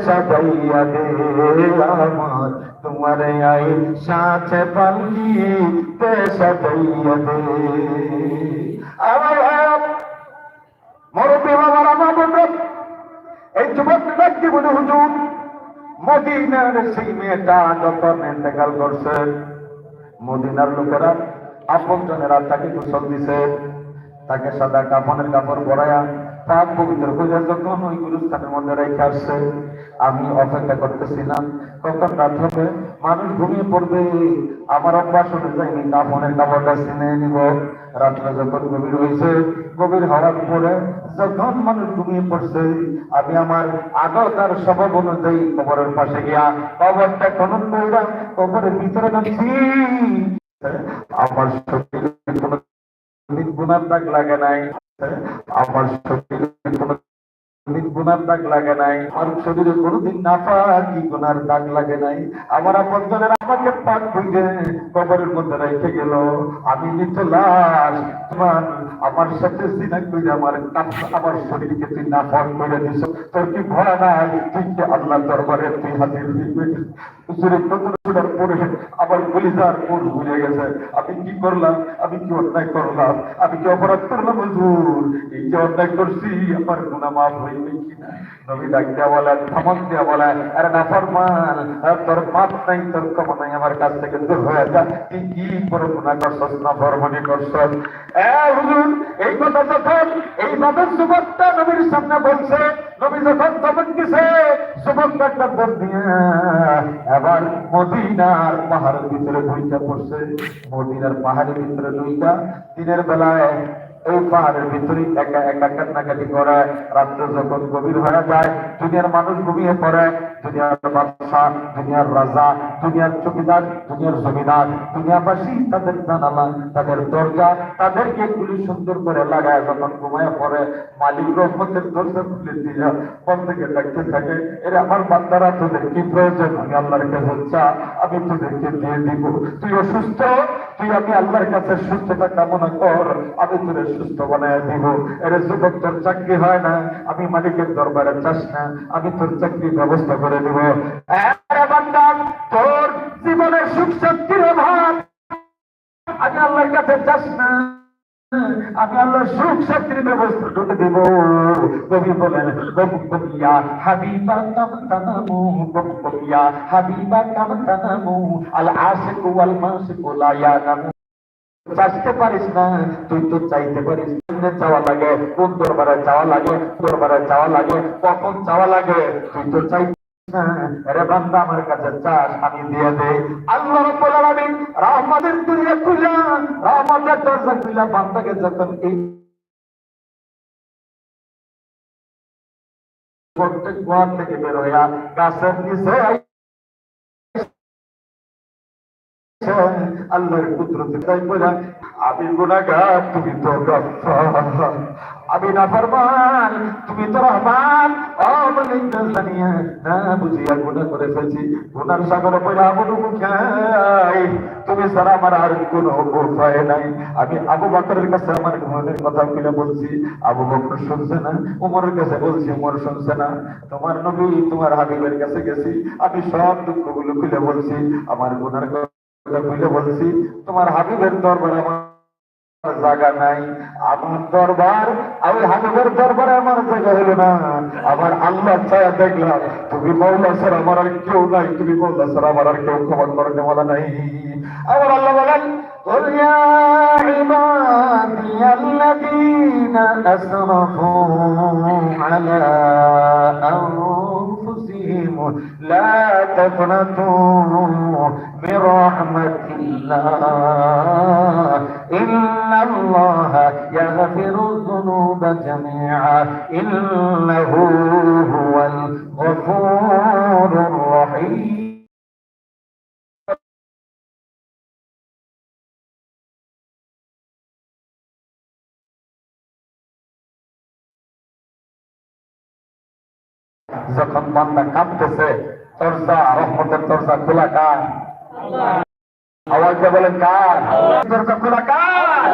সাজাইয়া দে আমার তোমার আই সাথে পালকিতে সাজাইয়া দে। আমার মুরব্বী বাবারা মা বলবেন, এই যুবকটা কি বলে হুজুর, মদিনার সেই মেয়েটা যখন ইন্তেকাল করছে, মদিনার লোকেরা আপনজনেরা তাকে গোসল দিছে, তাকে সাদা কাফনের কাপড় পরায়া পাক পবিত্র হইয়া যখন ওই গুরুস্থানের মধ্যে রেখে আসছে, আমি অপেক্ষা করতেছিলাম কখন রাত হবে, মানুষ ঘুমিয়ে পড়বে, আমার অভ্যাস অনুযায়ী কাফনের কাপড়টা ছিনে নিব। রাত্রে যখন গভীর হয়েছে, গভীর হওয়ার পরে যখন মানুষ ঘুমিয়ে পড়ছে, আমি আমার আগতার স্বভাব অনুযায়ী কবরের পাশে গিয়া কবরটা খনন করলাম, কবরের ভিতরে নামছি। আমার শরীরে কোনো গুনার দাগ লাগে নাই, আমার শরীরে কোনো গুনার দাগ লাগে নাই, আমার শরীরে কোনোদিন নাপাকি গুনার দাগ লাগে নাই। আমার আপনজনেরা আমাকে পাক হইলে কবরের মধ্যে রেখে গেল, আমি মৃত লাশ। তোমার আমার সাথে সিনা করে আমার শরীরকে তুই নাপাক করে দিস, তোর কি ভয় নাই? তুই কি আল্লাহ দরবারে তুই হাজির হইবে? পরে আমার কলিজার কোন ভুলে গেছে, আমি কি করলাম, আমি কি অন্যায় করলাম, আমি কি অপরাধ করলাম হুজুর? এই যে অন্যায় করছি আমার গুনাহ মাফ হইবে কিনা? নবী ডাক দেয়া বলে, ধমক দেয়া বলে, আরে নাফরমান, তোর মাপ নাই, তোর ক্ষমা নাই, আমার কাছ থেকে দূর হয়ে যা। তুই কি করে গুনাহ করছস, নাফরমানি করছস? হুজুর এই কথা যখন এই বাবার যুবকটা নবীর সামনে বলছে, নবী যখন ধমক দিছে, যুবকটা একটা দম দিয়ে এবার মদিনার পাহাড়ের ভিতরে ঢুইকা পড়ছে। মদিনার পাহাড়ের ভিতরে ঢুইকা দিনের বেলায় এই পাহাড়ের ভিতরে একা একা কান্নাকাটি করে। রাত্রে যখন গভীর হয়ে যায়, দুনিয়ার মানুষ ঘুমিয়ে পড়ে, দুনিয়ার বাদশাহ, দুনিয়ার রাজা, দুনিয়ার চৌকিদার, দুনিয়ার জমিদার, দুনিয়াবাসী তাদের জানালা, তাদের দরজা, তাদেরকে গুলি সুন্দর করে লাগায় যখন ঘুমায় পড়ে, মালিক রহমতের দরজা খুলে দিয়ে মন থেকে ডাকতে থাকে, এরা আমার বান্দারা, তোদের কি প্রয়োজন? আমি আল্লাহর কাছে চা, আমি তোদেরকে দিয়ে দিব। তুই অসুস্থ, তুই আমি আল্লাহর কাছে সুস্থতা কামনা কর, আমি তোরে সুস্থ বানায় দিব। এরে যুবক, তোর চাকরি হয় না, আমি মালিকের দরবারে চাস না, আমি তোর চাকরির ব্যবস্থা করে দিব। বান্দা, তোর জীবনের সুখ শান্তির অভাব, আমি আল্লাহর কাছে চাস না, আমি আল্লাহর সুখ শান্তির ব্যবস্থা করে দেব। কবি বলেন, বকিয়া হাবিবা কাম তানামু, বকিয়া হাবিবা কাম তানামু, আল আশিক ওয়াল মাশিক লা ইয়ানামু। চাইতে পারিস না, তুই তো চাইতে পারিস। চাওয়া লাগে, কোন দরবারে চাওয়া লাগে, দরবারে চাওয়া লাগে, কখন চাওয়া লাগে, তুই তো চাই। আরে বান্দা, আমার কাছে চাস, আমি দিয়ে দেই। আল্লাহ রাব্বুল আলামিন রহমতের দুনিয়া খুলে, রহমতের দরজা খুলে বান্দাকে যখন এই প্রত্যেক ঘর থেকে বের হইয়া গাছের নিচে আল্লাহর কুদরতে তাই বলে, আমি গুনাহগার, তুমি তো গফফার, আমি নাফরমান, তুমি তো রহমান। জানিয়া না বুঝিয়া গুনাহ করে ফেলছি, গুনার সাগরে পড়ে আবুডুবু খাই, তুমি ছাড়া আমার আর কোনো উপায় নাই। আমি আবু বকরের কাছে আমার গুনাহের কথা খুলে বলছি, আবু বকর শুনছে না। উমরের কাছে বলছি, উমর শুনছে না। তোমার নবী, তোমার হাবিবের কাছে গেছি, আমি সব দুঃখগুলো খুলে বলছি, আমার গুনার খুলে বলছি। তোমার হাবিবের দরবারে আমার জায়গা নাই, আমার দরবার, আমি হাবিবের দরবারে আমার জায়গা হলো না। আমার আল্লাহ ছায়া দেখলাম, তুমি মৌলা ছাড়া আমার আর কেউ নাই, তুমি মৌলা ছাড়া আমার আর কেউ ক্ষমা করে দেওয়া নাই। আমার আল্লাহ বলেন, قل يا عبادي الذين أسرفوا على أنفسهم لا تقنطوا من رحمة الله إن الله يغفر الذنوب جميعا إنه هو الغفور الرحيم। যখন বান্দা কাঁদতেছে, দরজা, রহমতের দরজা খোলা কার? আওয়াজে বলেন কার? দরজা খোলা কার?